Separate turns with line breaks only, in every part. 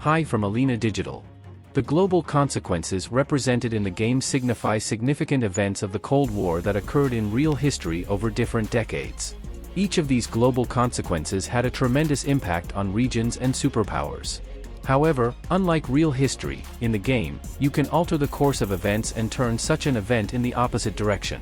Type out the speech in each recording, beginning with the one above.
Hi from Alina Digital. The global consequences represented in the game signify significant events of the Cold War that occurred in real history over different decades. Each of these global consequences had a tremendous impact on regions and superpowers. However, unlike real history, in the game, you can alter the course of events and turn such an event in the opposite direction.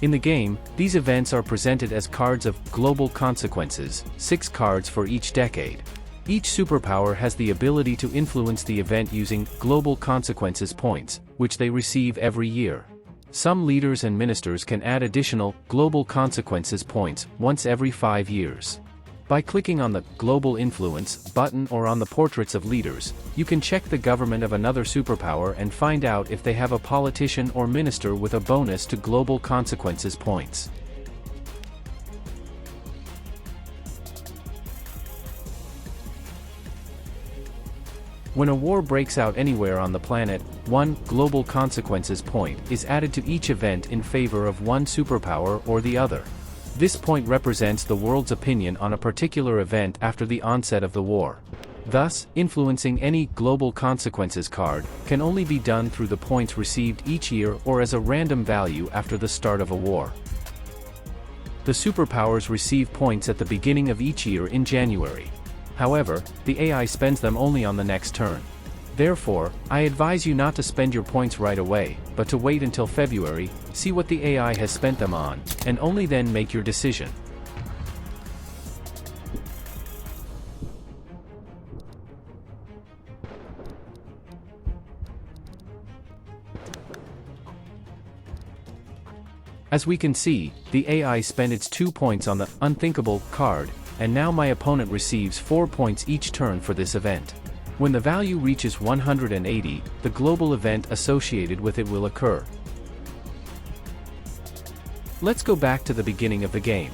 In the game, these events are presented as cards of global consequences, 6 cards for each decade. Each superpower has the ability to influence the event using global consequences points, which they receive every year. Some leaders and ministers can add additional global consequences points once every 5 years. By clicking on the Global Influence button or on the portraits of leaders, you can check the government of another superpower and find out if they have a politician or minister with a bonus to global consequences points. When a war breaks out anywhere on the planet, 1 global consequences point is added to each event in favor of one superpower or the other. This point represents the world's opinion on a particular event after the onset of the war. Thus, influencing any global consequences card can only be done through the points received each year or as a random value after the start of a war. The superpowers receive points at the beginning of each year in January. However, the AI spends them only on the next turn. Therefore, I advise you not to spend your points right away, but to wait until February, see what the AI has spent them on, and only then make your decision. As we can see, the AI spent its 2 points on the unthinkable card, and now my opponent receives 4 points each turn for this event. When the value reaches 180, the global event associated with it will occur. Let's go back to the beginning of the game.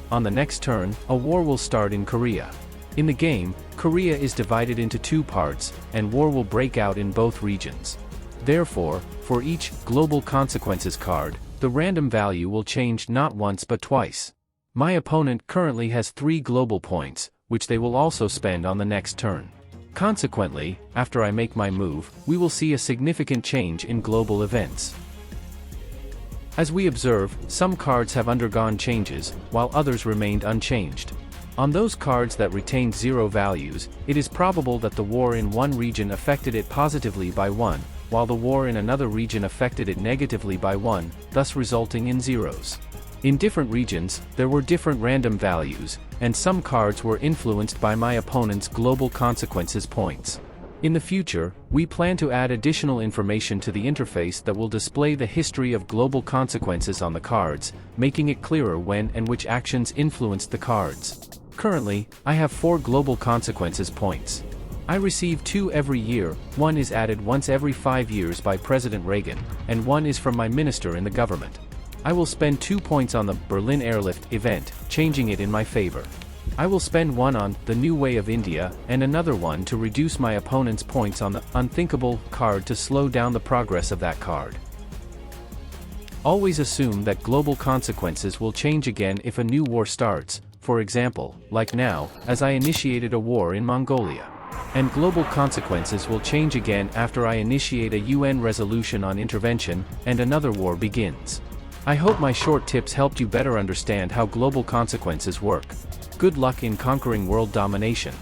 On the next turn, a war will start in Korea. In the game, Korea is divided into 2 parts, and war will break out in both regions. Therefore, for each global consequences card, the random value will change not once but twice. My opponent currently has 3 global points, which they will also spend on the next turn. Consequently, after I make my move, we will see a significant change in global events. As we observe, some cards have undergone changes, while others remained unchanged. On those cards that retained 0 values, it is probable that the war in one region affected it positively by 1, while the war in another region affected it negatively by 1, thus resulting in zeros. In different regions, there were different random values, and some cards were influenced by my opponent's global consequences points. In the future, we plan to add additional information to the interface that will display the history of global consequences on the cards, making it clearer when and which actions influenced the cards. Currently, I have 4 global consequences points. I receive 2 every year, 1 is added once every 5 years by President Reagan, and 1 is from my minister in the government. I will spend 2 points on the Berlin Airlift event, changing it in my favor. I will spend 1 on the New Way of India, and another 1 to reduce my opponent's points on the unthinkable card to slow down the progress of that card. Always assume that global consequences will change again if a new war starts, for example, like now, as I initiated a war in Mongolia. And global consequences will change again after I initiate a UN resolution on intervention, and another war begins. I hope my short tips helped you better understand how global consequences work. Good luck in conquering world domination.